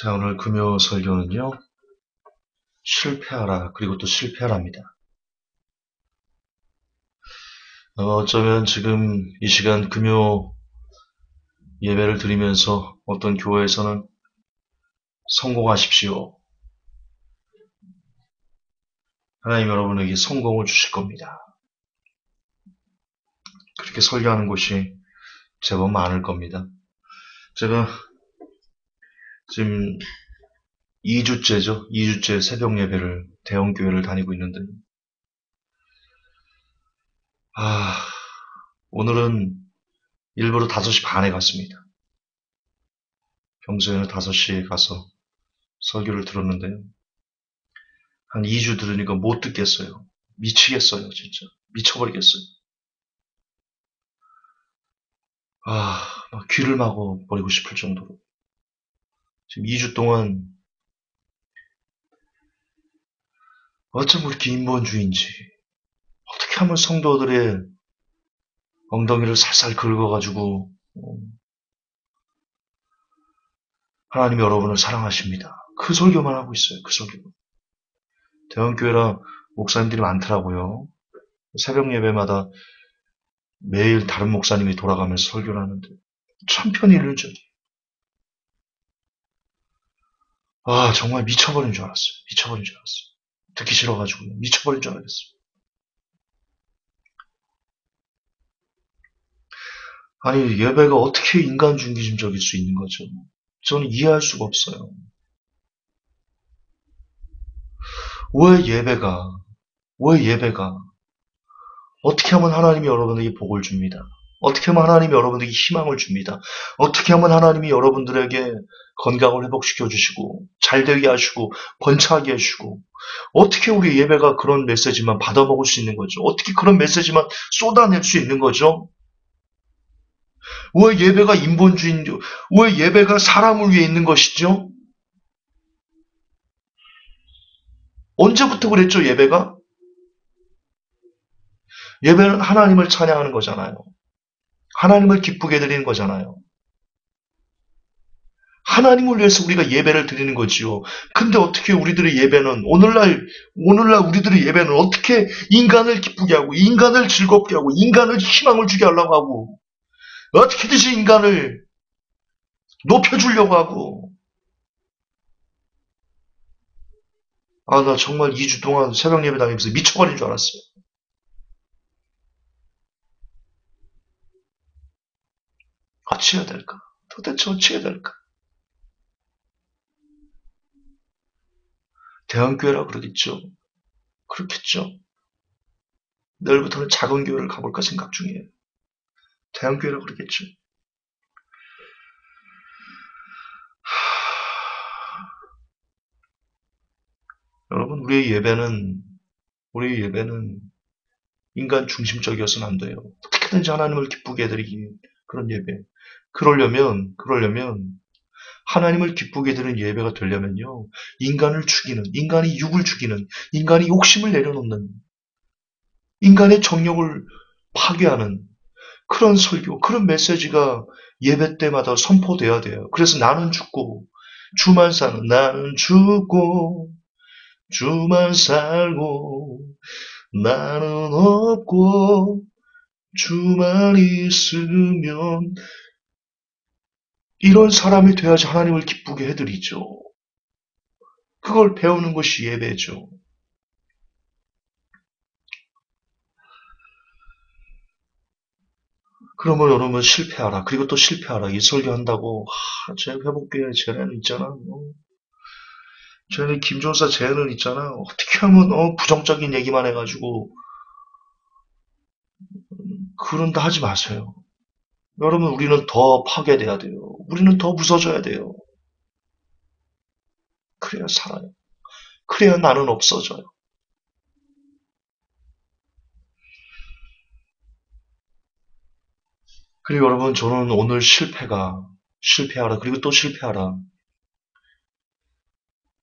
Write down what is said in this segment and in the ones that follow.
자, 오늘 금요 설교는요, 실패하라, 그리고 또 실패하랍니다. 어쩌면 지금 이 시간 금요 예배를 드리면서 어떤 교회에서는 성공하십시오. 하나님 여러분에게 성공을 주실 겁니다. 그렇게 설교하는 곳이 제법 많을 겁니다. 제가 지금 2주째죠. 2주째 새벽 예배를 대형 교회를 다니고 있는데, 오늘은 일부러 5시 반에 갔습니다. 평소에는 5시에 가서 설교를 들었는데요. 한 2주 들으니까 못 듣겠어요. 미치겠어요, 진짜. 미쳐버리겠어요. 막 귀를 막아버리고 싶을 정도로. 지금 2주 동안 어쩜 그렇게 인본주의인지, 어떻게 하면 성도들의 엉덩이를 살살 긁어가지고 하나님이 여러분을 사랑하십니다. 그 설교만 하고 있어요. 그 설교만. 대형교회라 목사님들이 많더라고요. 새벽 예배마다 매일 다른 목사님이 돌아가면서 설교를 하는데 참 편의일률적이에요. 정말 미쳐버린 줄 알았어요. 미쳐버린 줄 알았어요. 듣기 싫어가지고 미쳐버린 줄 알았어요. 아니, 예배가 어떻게 인간 중기심적일 수 있는 거죠? 저는 이해할 수가 없어요. 왜 예배가 어떻게 하면 하나님이 여러분에게 복을 줍니다. 어떻게 하면 하나님이 여러분에게 희망을 줍니다. 어떻게 하면 하나님이 여러분들에게 건강을 회복시켜 주시고 잘되게 하시고 번창하게 해주시고 어떻게 우리 예배가 그런 메시지만 받아먹을 수 있는 거죠? 어떻게 그런 메시지만 쏟아낼 수 있는 거죠? 왜 예배가 인본주의인지, 왜 예배가 사람을 위해 있는 것이죠? 언제부터 그랬죠, 예배가? 예배는 하나님을 찬양하는 거잖아요. 하나님을 기쁘게 드리는 거잖아요. 하나님을 위해서 우리가 예배를 드리는 거지요. 근데 어떻게 우리들의 예배는, 오늘날 우리들의 예배는 어떻게 인간을 기쁘게 하고, 인간을 즐겁게 하고, 인간을 희망을 주게 하려고 하고, 어떻게든지 인간을 높여주려고 하고, 나 정말 2주 동안 새벽 예배 다니면서 미쳐버린 줄 알았어요. 어찌 해야 될까? 도대체 어찌 해야 될까? 대형교회라 그러겠죠. 그렇겠죠. 내일부터는 작은 교회를 가볼까 생각 중이에요. 대형교회라 그러겠죠. 여러분, 우리의 예배는 인간 중심적이어서는 안 돼요. 어떻게든지 하나님을 기쁘게 해드리기 위한 그런 예배. 그러려면 하나님을 기쁘게 해드리는 예배가 되려면요. 인간을 죽이는, 인간이 육을 죽이는, 인간이 욕심을 내려놓는, 인간의 정욕을 파괴하는 그런 설교, 그런 메시지가 예배 때마다 선포돼야 돼요. 그래서 나는 죽고 주만 사는, 나는 죽고 주만 살고 나는 없고 주만 있으면, 이런 사람이 돼야지 하나님을 기쁘게 해드리죠. 그걸 배우는 것이 예배죠. 그러면 여러분 실패하라. 그리고 또 실패하라. 이 설교한다고 제 회복교회 쟤네는 있잖아. 쟤네 김종사 쟤네는 있잖아. 어떻게 하면 부정적인 얘기만 해가지고 그런다 하지 마세요. 여러분, 우리는 더 파괴돼야 돼요. 우리는 더 부서져야 돼요. 그래야 살아요. 그래야 나는 없어져요. 그리고 여러분, 저는 오늘 실패하라. 그리고 또 실패하라.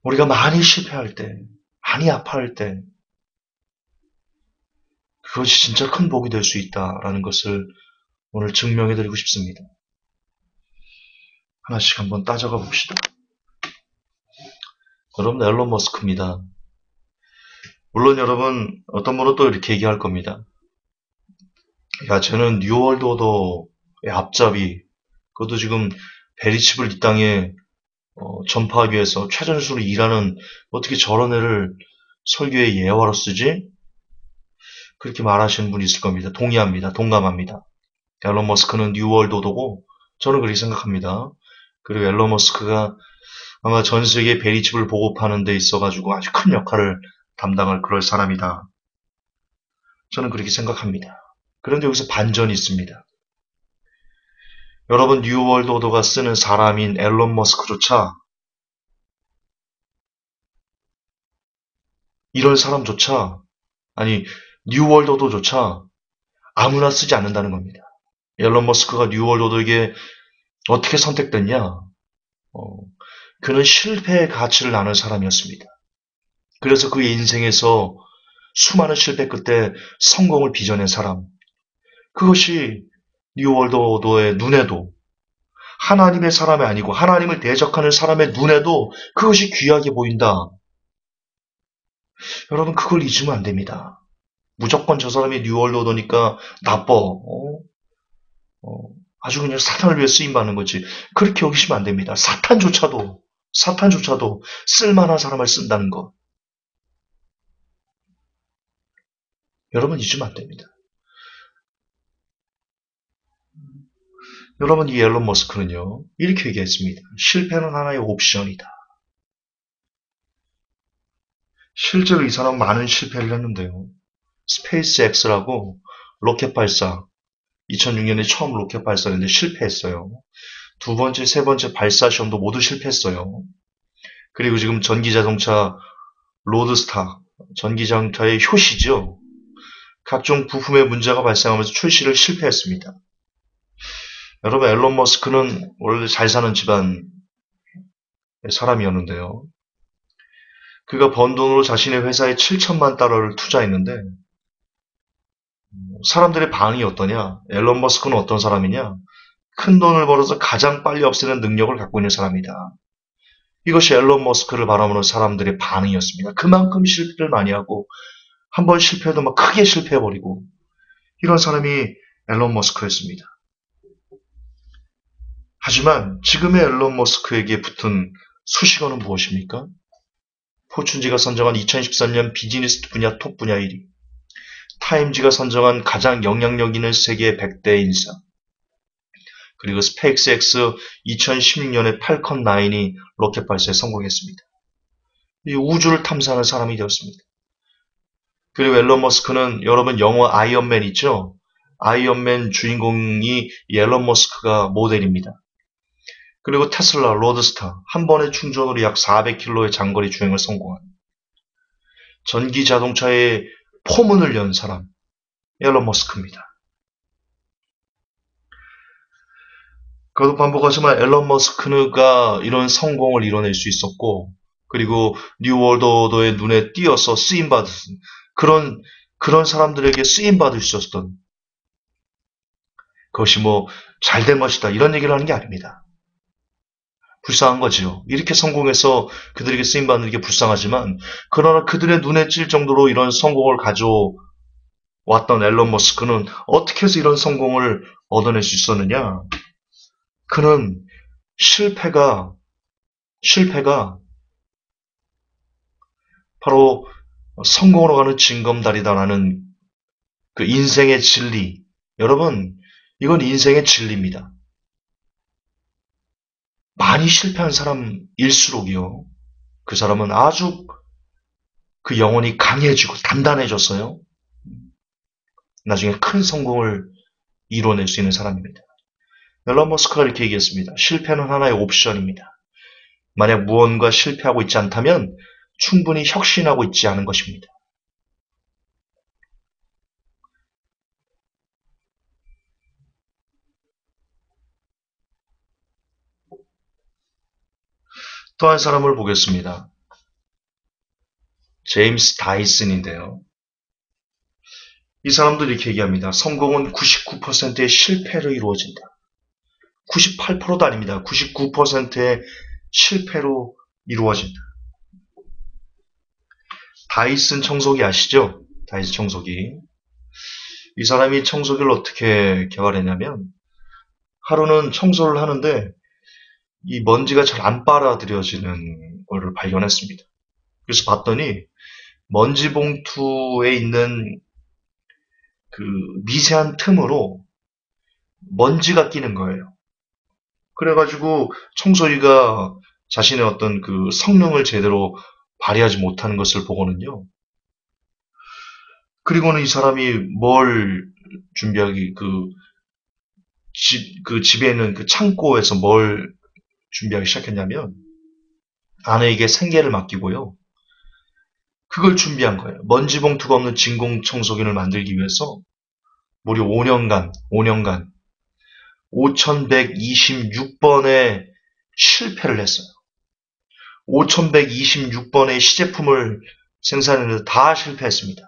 우리가 많이 실패할 때, 많이 아파할 때, 그것이 진짜 큰 복이 될 수 있다라는 것을 오늘 증명해 드리고 싶습니다. 하나씩 한번 따져가 봅시다. 여러분, 앨런 머스크입니다. 물론 여러분, 어떤 분은 또 이렇게 얘기할 겁니다. 야, 쟤는 뉴월드 오더의 앞잡이, 그것도 지금 베리칩을 이 땅에 전파하기 위해서 최전수로 일하는, 어떻게 저런 애를 설교의 예화로 쓰지? 그렇게 말하시는 분이 있을 겁니다. 동의합니다. 동감합니다. 앨런 머스크는 뉴월드 오더고 저는 그렇게 생각합니다. 그리고 앨런 머스크가 아마 전 세계 베리칩을 보급하는 데 있어가지고 아주 큰 역할을 담당할 그럴 사람이다. 저는 그렇게 생각합니다. 그런데 여기서 반전이 있습니다. 여러분, 뉴월드 오더가 쓰는 사람인 앨런 머스크조차, 이런 사람조차, 아니 뉴월드 오더조차 아무나 쓰지 않는다는 겁니다. 앨런 머스크가 뉴월드 오더에게 어떻게 선택됐냐? 그는 실패의 가치를 아는 사람이었습니다. 그래서 그의 인생에서 수많은 실패 끝에 성공을 빚어낸 사람. 그것이 뉴월드 오더의 눈에도, 하나님의 사람이 아니고 하나님을 대적하는 사람의 눈에도 그것이 귀하게 보인다. 여러분, 그걸 잊으면 안 됩니다. 무조건 저 사람이 뉴월드 오더니까 나빠. 아주 그냥 사탄을 위해 쓰임받는 거지. 그렇게 여기시면 안 됩니다. 사탄조차도 쓸만한 사람을 쓴다는 것. 여러분, 잊으면 안 됩니다. 여러분, 이 앨런 머스크는요, 이렇게 얘기했습니다. 실패는 하나의 옵션이다. 실제로 이 사람은 많은 실패를 했는데요. 스페이스 X라고 로켓 발사, 2006년에 처음 로켓 발사했는데 실패했어요. 두 번째, 세 번째 발사 시험도 모두 실패했어요. 그리고 지금 전기자동차 로드스타, 전기자동차의 효시죠. 각종 부품의 문제가 발생하면서 출시를 실패했습니다. 여러분, 앨런 머스크는 원래 잘 사는 집안의 사람이었는데요. 그가 번 돈으로 자신의 회사에 7천만 달러를 투자했는데 사람들의 반응이 어떠냐? 앨런 머스크는 어떤 사람이냐? 큰 돈을 벌어서 가장 빨리 없애는 능력을 갖고 있는 사람이다. 이것이 앨런 머스크를 바라보는 사람들의 반응이었습니다. 그만큼 실패를 많이 하고 한 번 실패해도 막 크게 실패해버리고 이런 사람이 앨런 머스크였습니다. 하지만 지금의 앨런 머스크에게 붙은 수식어는 무엇입니까? 포춘지가 선정한 2013년 비즈니스 분야 톱 분야 1위, 타임지가 선정한 가장 영향력 있는 세계 100대 인사, 그리고 스페이스X 2016년에 팔컨 9이 로켓 발사에 성공했습니다. 이 우주를 탐사하는 사람이 되었습니다. 그리고 앨런 머스크는 여러분 영화 아이언맨 있죠? 아이언맨 주인공이 앨런 머스크가 모델입니다. 그리고 테슬라 로드스타 한 번의 충전으로 약 400km의 장거리 주행을 성공한 전기 자동차의 포문을 연 사람 앨런 머스크입니다. 거듭 반복하지만 앨런 머스크가 이런 성공을 이뤄낼 수 있었고 그리고 뉴월드 오더의 눈에 띄어서 쓰임받은 그런 사람들에게 쓰임받을 수 있었던 그것이 뭐 잘된 것이다 이런 얘기를 하는 게 아닙니다. 불쌍한 거지요. 이렇게 성공해서 그들에게 쓰임받는 게 불쌍하지만 그러나 그들의 눈에 띌 정도로 이런 성공을 가져왔던 앨런 머스크는 어떻게 해서 이런 성공을 얻어낼 수 있었느냐? 그는 실패가 바로 성공으로 가는 징검다리다라는 그 인생의 진리. 여러분, 이건 인생의 진리입니다. 많이 실패한 사람일수록이요. 그 사람은 아주 그 영혼이 강해지고 단단해졌어요. 나중에 큰 성공을 이뤄낼 수 있는 사람입니다. 앨런 머스크가 이렇게 얘기했습니다. 실패는 하나의 옵션입니다. 만약 무언가 실패하고 있지 않다면 충분히 혁신하고 있지 않은 것입니다. 또 한 사람을 보겠습니다. 제임스 다이슨인데요. 이 사람도 이렇게 얘기합니다. 성공은 99%의 실패로 이루어진다. 98%도 아닙니다. 99%의 실패로 이루어진다. 다이슨 청소기 아시죠? 다이슨 청소기. 이 사람이 청소기를 어떻게 개발했냐면 하루는 청소를 하는데 이 먼지가 잘 안 빨아들여지는 거를 발견했습니다. 그래서 봤더니 먼지 봉투에 있는 그 미세한 틈으로 먼지가 끼는 거예요. 그래가지고 청소기가 자신의 어떤 그 성능을 제대로 발휘하지 못하는 것을 보고는요. 그리고는 이 사람이 뭘 준비하기, 그 집에 있는 그 창고에서 뭘 준비하기 시작했냐면 아내에게 생계를 맡기고요. 그걸 준비한 거예요. 먼지 봉투가 없는 진공 청소기를 만들기 위해서 무려 5년간 5126번의 실패를 했어요. 5126번의 시제품을 생산했는데 다 실패했습니다.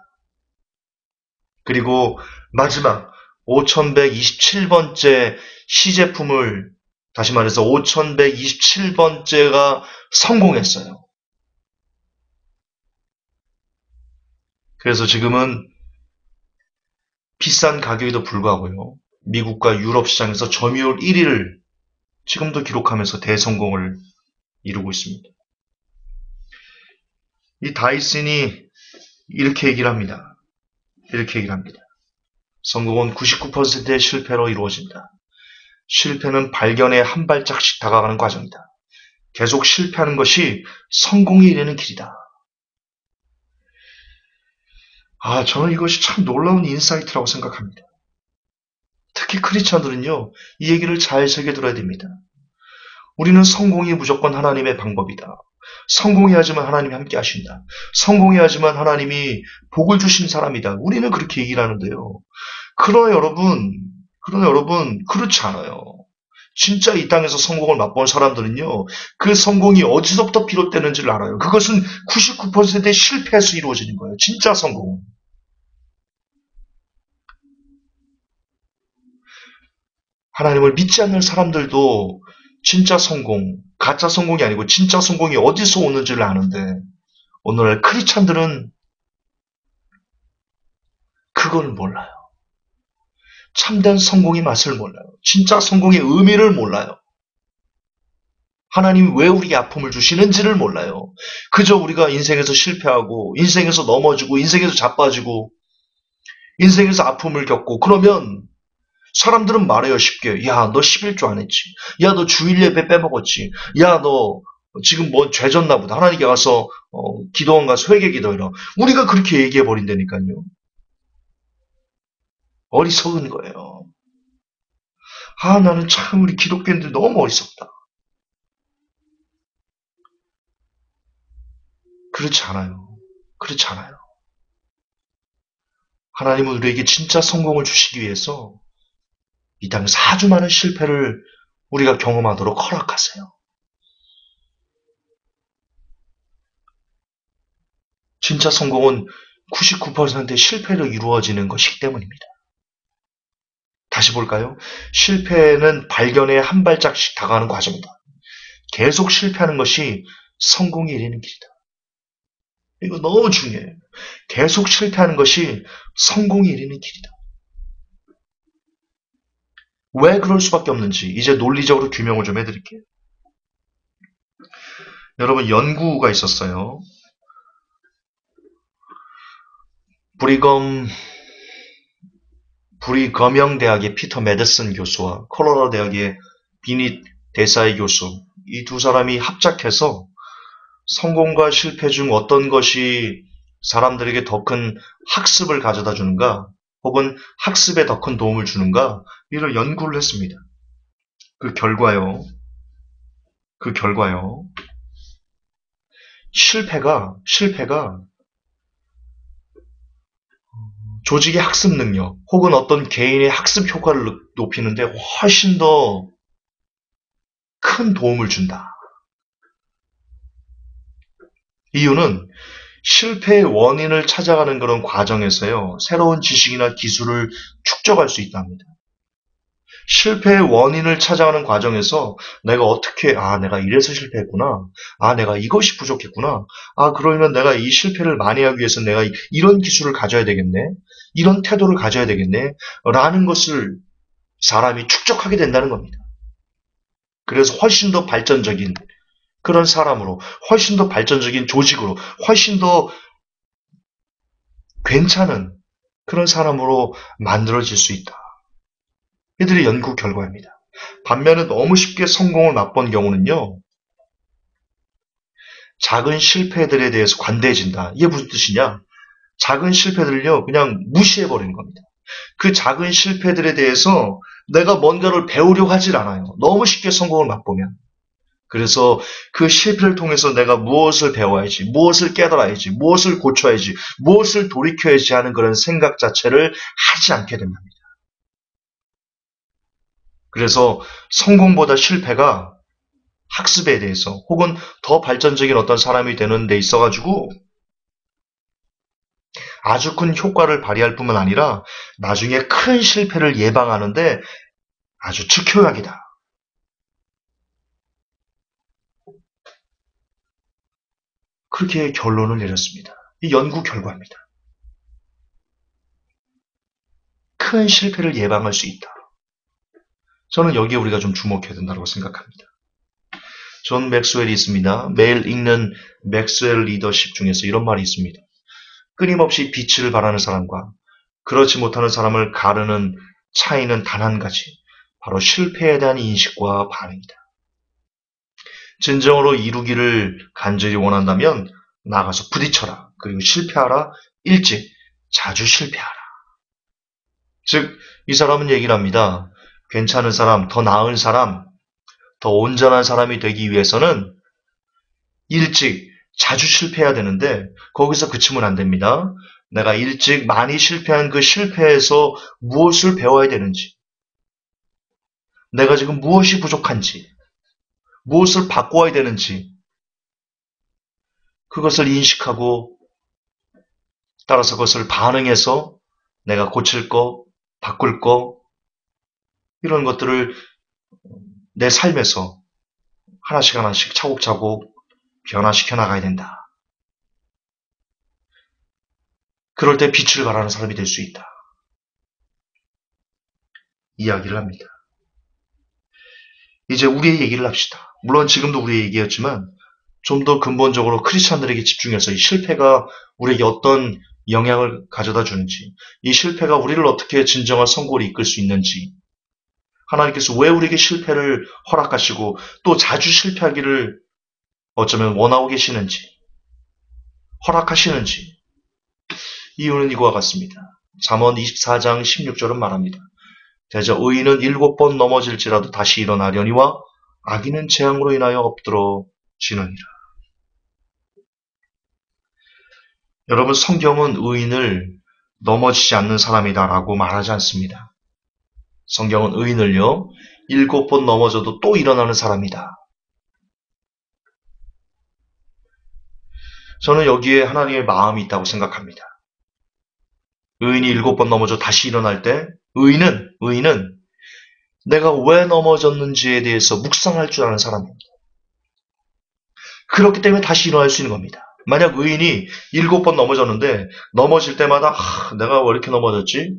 그리고 마지막 5127번째 시제품을 다시 말해서 5127번째가 성공했어요. 그래서 지금은 비싼 가격에도 불구하고요. 미국과 유럽 시장에서 점유율 1위를 지금도 기록하면서 대성공을 이루고 있습니다. 이 다이슨이 이렇게 얘기를 합니다. 성공은 99%의 실패로 이루어진다. 실패는 발견에 한 발짝씩 다가가는 과정이다. 계속 실패하는 것이 성공에 이르는 길이다. 저는 이것이 참 놀라운 인사이트라고 생각합니다. 특히 크리스찬들은요, 이 얘기를 잘 새겨들어야 됩니다. 우리는 성공이 무조건 하나님의 방법이다. 성공해야지만 하나님이 함께 하신다. 성공해야지만 하나님이 복을 주신 사람이다. 우리는 그렇게 얘기를 하는데요. 그러나 여러분, 그렇지 않아요. 진짜 이 땅에서 성공을 맛본 사람들은요, 그 성공이 어디서부터 비롯되는지를 알아요. 그것은 99%의 실패에서 이루어지는 거예요. 진짜 성공은. 하나님을 믿지 않는 사람들도 진짜 성공, 가짜 성공이 아니고 진짜 성공이 어디서 오는지를 아는데 오늘날 크리스찬들은 그걸 몰라요. 참된 성공의 맛을 몰라요. 진짜 성공의 의미를 몰라요. 하나님이 왜 우리에게 아픔을 주시는지를 몰라요. 그저 우리가 인생에서 실패하고 인생에서 넘어지고 인생에서 자빠지고 인생에서 아픔을 겪고 그러면 사람들은 말해요, 쉽게. 야, 너 11조 안 했지. 야, 너 주일 예배 빼먹었지. 야, 너 지금 뭐 죄졌나 보다. 하나님께 가서 기도원 가서 회개 기도해라. 우리가 그렇게 얘기해 버린다니까요. 어리석은 거예요. 나는 참 우리 기독교인들 너무 어리석다. 그렇지 않아요. 하나님은 우리에게 진짜 성공을 주시기 위해서 이 땅에서 아주 많은 실패를 우리가 경험하도록 허락하세요. 진짜 성공은 99%의 실패로 이루어지는 것이기 때문입니다. 다시 볼까요? 실패는 발견에 한 발짝씩 다가가는 과정이다. 계속 실패하는 것이 성공에 이르는 길이다. 이거 너무 중요해요. 계속 실패하는 것이 성공에 이르는 길이다. 왜 그럴 수밖에 없는지 이제 논리적으로 규명을 좀 해드릴게요. 여러분, 연구가 있었어요. 브리검영 대학의 피터 메드슨 교수와 콜로라도 대학의 비닛 데사이 교수, 이 두 사람이 합작해서 성공과 실패 중 어떤 것이 사람들에게 더 큰 학습을 가져다 주는가, 혹은 학습에 더 큰 도움을 주는가, 이를 연구를 했습니다. 그 결과요. 실패가 조직의 학습 능력, 혹은 어떤 개인의 학습 효과를 높이는데 훨씬 더 큰 도움을 준다. 이유는 실패의 원인을 찾아가는 그런 과정에서요, 새로운 지식이나 기술을 축적할 수 있답니다. 실패의 원인을 찾아가는 과정에서 내가 어떻게, 내가 이래서 실패했구나. 내가 이것이 부족했구나. 그러면 내가 이 실패를 만회하기 위해서 내가 이런 기술을 가져야 되겠네. 이런 태도를 가져야 되겠네. 라는 것을 사람이 축적하게 된다는 겁니다. 그래서 훨씬 더 발전적인 그런 사람으로, 훨씬 더 발전적인 조직으로, 훨씬 더 괜찮은 그런 사람으로 만들어질 수 있다. 이들의 연구 결과입니다. 반면에 너무 쉽게 성공을 맛본 경우는요, 작은 실패들에 대해서 관대해진다. 이게 무슨 뜻이냐? 작은 실패들을요, 그냥 무시해버리는 겁니다. 그 작은 실패들에 대해서 내가 뭔가를 배우려고 하질 않아요. 너무 쉽게 성공을 맛보면. 그래서 그 실패를 통해서 내가 무엇을 배워야지, 무엇을 깨달아야지, 무엇을 고쳐야지, 무엇을 돌이켜야지 하는 그런 생각 자체를 하지 않게 된답니다. 그래서 성공보다 실패가 학습에 대해서 혹은 더 발전적인 어떤 사람이 되는 데 있어가지고 아주 큰 효과를 발휘할 뿐만 아니라 나중에 큰 실패를 예방하는데 아주 즉효약이다. 그렇게 결론을 내렸습니다. 이 연구 결과입니다. 큰 실패를 예방할 수 있다. 저는 여기에 우리가 좀 주목해야 된다고 생각합니다. 존 맥스웰이 있습니다. 매일 읽는 맥스웰 리더십 중에서 이런 말이 있습니다. 끊임없이 빛을 발하는 사람과 그렇지 못하는 사람을 가르는 차이는 단 한 가지, 바로 실패에 대한 인식과 반응이다. 진정으로 이루기를 간절히 원한다면 나가서 부딪혀라. 그리고 실패하라. 일찍, 자주 실패하라. 즉, 이 사람은 얘기를 합니다. 괜찮은 사람, 더 나은 사람, 더 온전한 사람이 되기 위해서는 일찍, 자주 실패해야 되는데 거기서 그치면 안 됩니다. 내가 일찍 많이 실패한 그 실패에서 무엇을 배워야 되는지, 내가 지금 무엇이 부족한지, 무엇을 바꿔야 되는지 그것을 인식하고 따라서 그것을 반응해서 내가 고칠 거, 바꿀 거 이런 것들을 내 삶에서 하나씩 하나씩 차곡차곡 변화시켜 나가야 된다. 그럴 때 빛을 발하는 사람이 될 수 있다. 이야기를 합니다. 이제 우리의 얘기를 합시다. 물론 지금도 우리의 얘기였지만 좀 더 근본적으로 크리스찬들에게 집중해서 이 실패가 우리에게 어떤 영향을 가져다 주는지, 이 실패가 우리를 어떻게 진정한 성공을 이끌 수 있는지, 하나님께서 왜 우리에게 실패를 허락하시고 또 자주 실패하기를 어쩌면 원하고 계시는지, 허락하시는지, 이유는 이와 같습니다. 잠언 24장 16절은 말합니다. 대저 의인은 7번 넘어질지라도 다시 일어나려니와 악인은 재앙으로 인하여 엎드러지느니라. 여러분, 성경은 의인을 넘어지지 않는 사람이다라고 말하지 않습니다. 성경은 의인을요, 7번 넘어져도 또 일어나는 사람이다. 저는 여기에 하나님의 마음이 있다고 생각합니다. 의인이 7번 넘어져 다시 일어날 때 의인은 내가 왜 넘어졌는지에 대해서 묵상할 줄 아는 사람입니다. 그렇기 때문에 다시 일어날 수 있는 겁니다. 만약 의인이 7번 넘어졌는데 넘어질 때마다 내가 왜 이렇게 넘어졌지?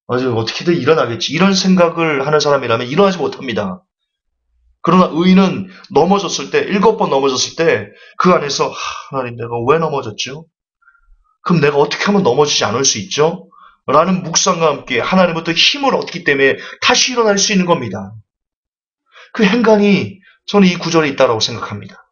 어떻게든 일어나겠지. 이런 생각을 하는 사람이라면 일어나지 못합니다. 그러나 의인은 넘어졌을 때, 7번 넘어졌을 때 그 안에서 하나님 내가 왜 넘어졌죠? 그럼 내가 어떻게 하면 넘어지지 않을 수 있죠? 라는 묵상과 함께 하나님부터 힘을 얻기 때문에 다시 일어날 수 있는 겁니다. 그 행간이 저는 이 구절에 있다고 생각합니다.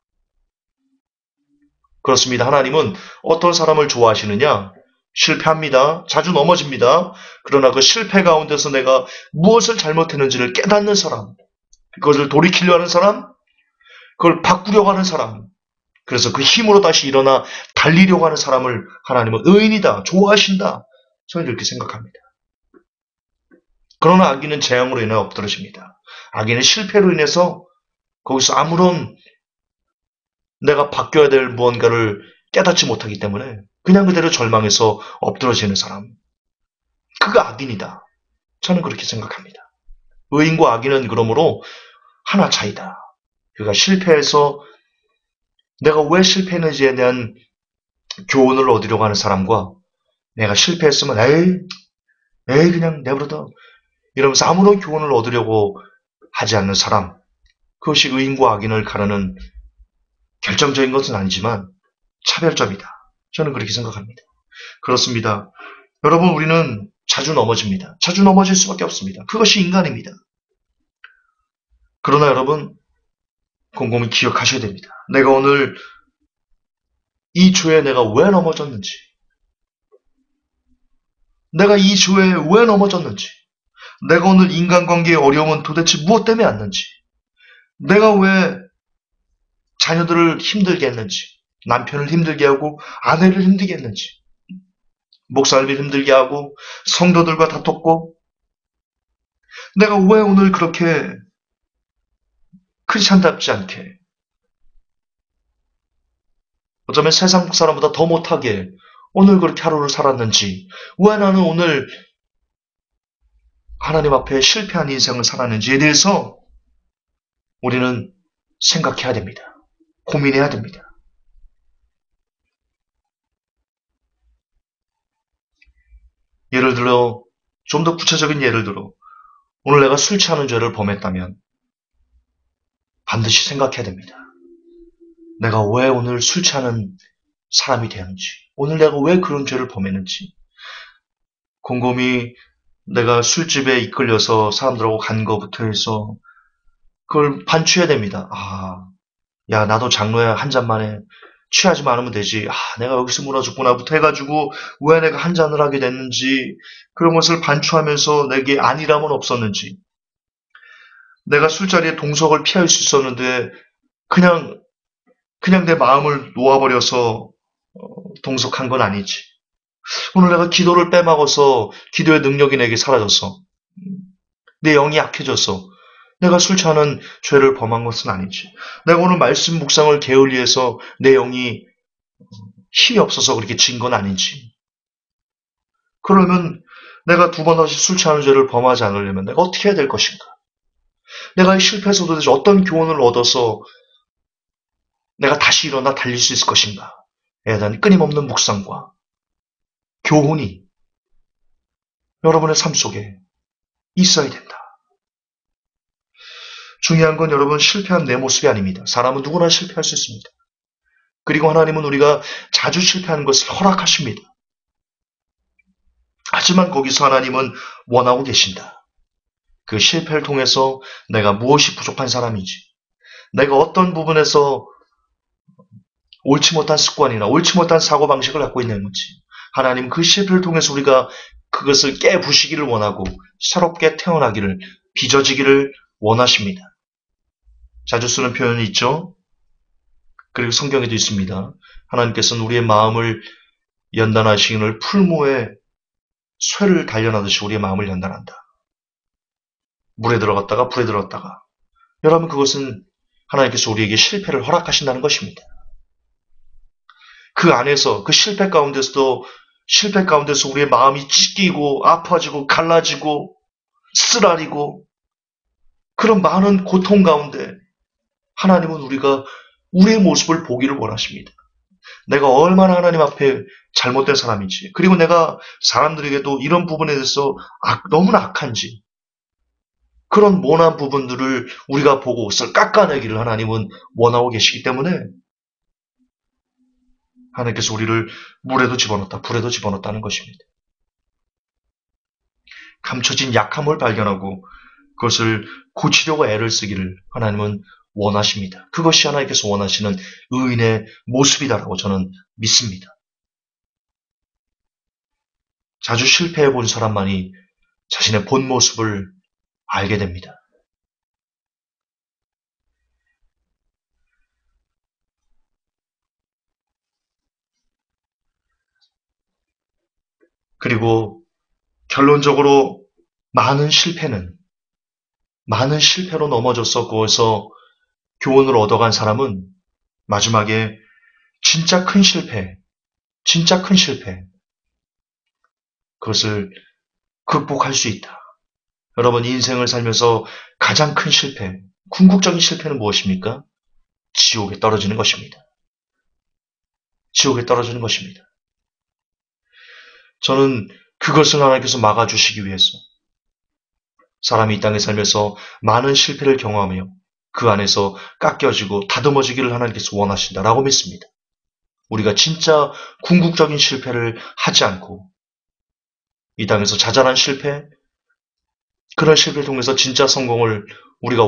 그렇습니다. 하나님은 어떤 사람을 좋아하시느냐? 실패합니다. 자주 넘어집니다. 그러나 그 실패 가운데서 내가 무엇을 잘못했는지를 깨닫는 사람, 그것을 돌이키려 하는 사람, 그걸 바꾸려고 하는 사람, 그래서 그 힘으로 다시 일어나 달리려고 하는 사람을 하나님은 의인이다, 좋아하신다. 저는 이렇게 생각합니다. 그러나 악인은 재앙으로 인해 엎드러집니다. 악인은 실패로 인해서 거기서 아무런 내가 바뀌어야 될 무언가를 깨닫지 못하기 때문에 그냥 그대로 절망해서 엎드러지는 사람. 그가 악인이다. 저는 그렇게 생각합니다. 의인과 악인은 그러므로 하나 차이다. 그가 실패해서 내가 왜 실패했는지에 대한 교훈을 얻으려고 하는 사람과 내가 실패했으면 에이 그냥 내버려둬 이러면서 아무런 교훈을 얻으려고 하지 않는 사람, 그것이 의인과 악인을 가르는 결정적인 것은 아니지만 차별점이다. 저는 그렇게 생각합니다. 그렇습니다. 여러분, 우리는 자주 넘어집니다. 자주 넘어질 수밖에 없습니다. 그것이 인간입니다. 그러나 여러분, 곰곰이 기억하셔야 됩니다. 내가 오늘 이 주에 내가 왜 넘어졌는지, 내가 이 주에 왜 넘어졌는지, 내가 오늘 인간관계의 어려움은 도대체 무엇 때문에 왔는지, 내가 왜 자녀들을 힘들게 했는지, 남편을 힘들게 하고 아내를 힘들게 했는지, 목사님을 힘들게 하고 성도들과 다퉜고, 내가 왜 오늘 그렇게 크리스찬답지 않게, 어쩌면 세상 사람보다 더 못하게 오늘 그렇게 하루를 살았는지, 왜 나는 오늘 하나님 앞에 실패한 인생을 살았는지에 대해서 우리는 생각해야 됩니다. 고민해야 됩니다. 예를 들어, 좀 더 구체적인 예를 들어, 오늘 내가 술 취하는 죄를 범했다면 반드시 생각해야 됩니다. 내가 왜 오늘 술 취하는 사람이 되었는지, 오늘 내가 왜 그런 죄를 범했는지, 곰곰이 내가 술집에 이끌려서 사람들하고 간 거부터 해서 그걸 반추해야 됩니다. 야, 나도 장로야 한 잔만에 취하지 않으면 되지. 내가 여기서 무너졌구나부터 해가지고 왜 내가 한 잔을 하게 됐는지, 그런 것을 반추하면서 내게 아니라면 없었는지, 내가 술자리에 동석을 피할 수 있었는데 그냥 내 마음을 놓아버려서 동석한 건 아니지. 오늘 내가 기도를 빼먹어서 기도의 능력이 내게 사라졌어. 내 영이 약해졌어. 내가 술 취하는 죄를 범한 것은 아니지. 내가 오늘 말씀 묵상을 게을리해서 내 영이 힘이 없어서 그렇게 진 건 아닌지. 그러면 내가 두 번 다시 술 취하는 죄를 범하지 않으려면 내가 어떻게 해야 될 것인가? 내가 실패해서 도대체 어떤 교훈을 얻어서 내가 다시 일어나 달릴 수 있을 것인가? 에 대한 끊임없는 묵상과 교훈이 여러분의 삶 속에 있어야 된다. 중요한 건 여러분 실패한 내 모습이 아닙니다. 사람은 누구나 실패할 수 있습니다. 그리고 하나님은 우리가 자주 실패하는 것을 허락하십니다. 하지만 거기서 하나님은 원하고 계신다. 그 실패를 통해서 내가 무엇이 부족한 사람인지, 내가 어떤 부분에서 옳지 못한 습관이나 옳지 못한 사고방식을 갖고 있는 건지, 하나님 그 실패를 통해서 우리가 그것을 깨부시기를 원하고 새롭게 태어나기를, 빚어지기를 원하십니다. 자주 쓰는 표현이 있죠. 그리고 성경에도 있습니다. 하나님께서는 우리의 마음을 연단하시기를 풀무에 쇠를 단련하듯이 우리의 마음을 연단한다. 물에 들어갔다가 불에 들어갔다가. 여러분, 그것은 하나님께서 우리에게 실패를 허락하신다는 것입니다. 그 안에서, 그 실패 가운데서도 우리의 마음이 찢기고 아파지고 갈라지고 쓰라리고 그런 많은 고통 가운데 하나님은 우리의 모습을 보기를 원하십니다. 내가 얼마나 하나님 앞에 잘못된 사람인지, 그리고 내가 사람들에게도 이런 부분에 대해서 너무나 악한지, 그런 모난 부분들을 우리가 보고 그것을 깎아내기를 하나님은 원하고 계시기 때문에 하나님께서 우리를 물에도 집어넣었다, 불에도 집어넣었다는 것입니다. 감춰진 약함을 발견하고 그것을 고치려고 애를 쓰기를 하나님은 원하십니다. 그것이 하나님께서 원하시는 의인의 모습이다라고 저는 믿습니다. 자주 실패해 본 사람만이 자신의 본 모습을 알게 됩니다. 그리고 결론적으로 많은 실패로 넘어져서 거기서 교훈을 얻어간 사람은 마지막에 진짜 큰 실패, 그것을 극복할 수 있다. 여러분, 인생을 살면서 가장 큰 실패, 궁극적인 실패는 무엇입니까? 지옥에 떨어지는 것입니다. 지옥에 떨어지는 것입니다. 저는 그것을 하나님께서 막아주시기 위해서 사람이 이 땅에 살면서 많은 실패를 경험하며 그 안에서 깎여지고 다듬어지기를 하나님께서 원하신다라고 믿습니다. 우리가 진짜 궁극적인 실패를 하지 않고 이 땅에서 자잘한 실패, 그런 실패를 통해서 진짜 성공을 우리가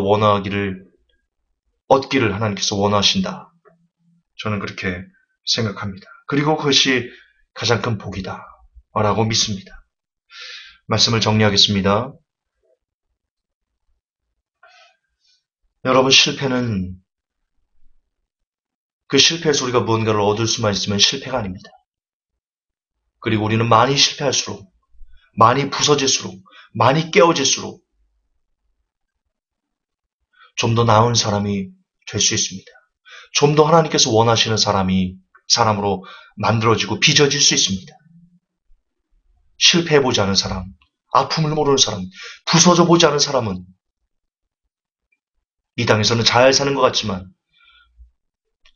얻기를 하나님께서 원하신다. 저는 그렇게 생각합니다. 그리고 그것이 가장 큰 복이다. 라고 믿습니다. 말씀을 정리하겠습니다. 여러분, 실패는 그 실패에서 우리가 무언가를 얻을 수만 있으면 실패가 아닙니다. 그리고 우리는 많이 실패할수록, 많이 부서질수록, 많이 깨어질수록 좀 더 나은 사람이 될 수 있습니다. 좀 더 하나님께서 원하시는 사람으로 만들어지고 빚어질 수 있습니다. 실패해보지 않은 사람, 아픔을 모르는 사람, 부서져 보지 않은 사람은 이 땅에서는 잘 사는 것 같지만,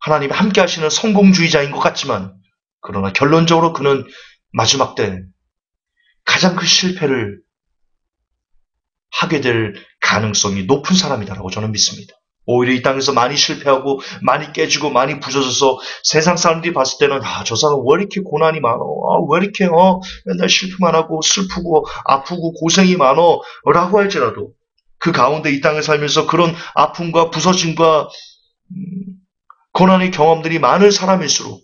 하나님이 함께 하시는 성공주의자인 것 같지만, 그러나 결론적으로 그는 마지막 때 가장 큰 실패를 하게 될 가능성이 높은 사람이다라고 저는 믿습니다. 오히려 이 땅에서 많이 실패하고 많이 깨지고 많이 부서져서 세상 사람들이 봤을 때는 저 사람 왜 이렇게 고난이 많어? 왜 이렇게 맨날 실패만 하고 슬프고 아프고 고생이 많어? 라고 할지라도 그 가운데 이 땅에 살면서 그런 아픔과 부서짐과 고난의 경험들이 많은 사람일수록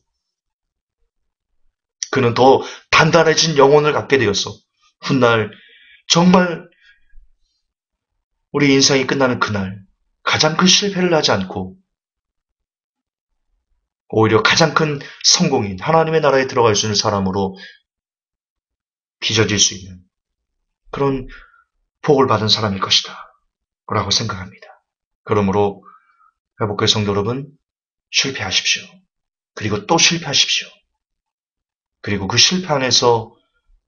그는 더 단단해진 영혼을 갖게 되어서 훗날 정말 우리 인생이 끝나는 그날 가장 큰 실패를 하지 않고 오히려 가장 큰 성공인 하나님의 나라에 들어갈 수 있는 사람으로 빚어질 수 있는 그런 복을 받은 사람일 것이다 라고 생각합니다. 그러므로 회복교회 성도 여러분, 실패하십시오. 그리고 또 실패하십시오. 그리고 그 실패 안에서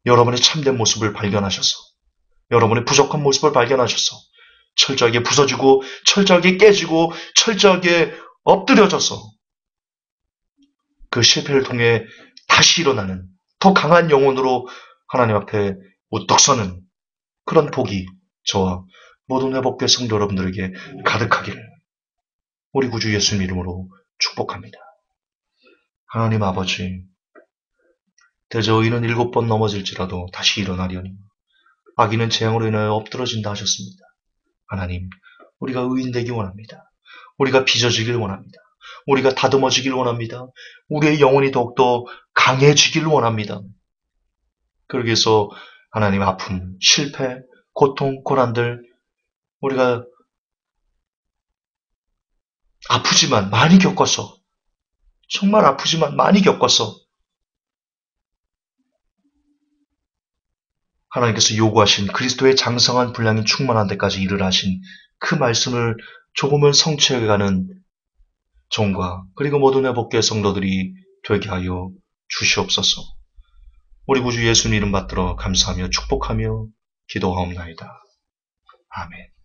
여러분의 참된 모습을 발견하셔서 여러분의 부족한 모습을 발견하셔서 철저하게 부서지고 철저하게 깨지고 철저하게 엎드려져서 그 실패를 통해 다시 일어나는 더 강한 영혼으로 하나님 앞에 우뚝 서는 그런 복이 저와 모든 회복교회 성도 여러분들에게 가득하기를 우리 구주 예수님 이름으로 축복합니다. 하나님 아버지, 대저 의인은 7번 넘어질지라도 다시 일어나려니 악인은 재앙으로 인하여 엎드러진다 하셨습니다. 하나님, 우리가 의인 되기 원합니다. 우리가 빚어지길 원합니다. 우리가 다듬어지길 원합니다. 우리의 영혼이 더욱더 강해지길 원합니다. 그러기 위해서 하나님 아픔, 실패, 고통, 고난들 우리가 아프지만 많이 겪어서 정말 아프지만 많이 겪어서 하나님께서 요구하신 그리스도의 장성한 분량이 충만한 데까지 일을 하신 그 말씀을 조금은 성취해가는 종과 그리고 모든 회복교회 성도들이 되게 하여 주시옵소서. 우리 구주 예수님 이름 받들어 감사하며 축복하며 기도하옵나이다. 아멘.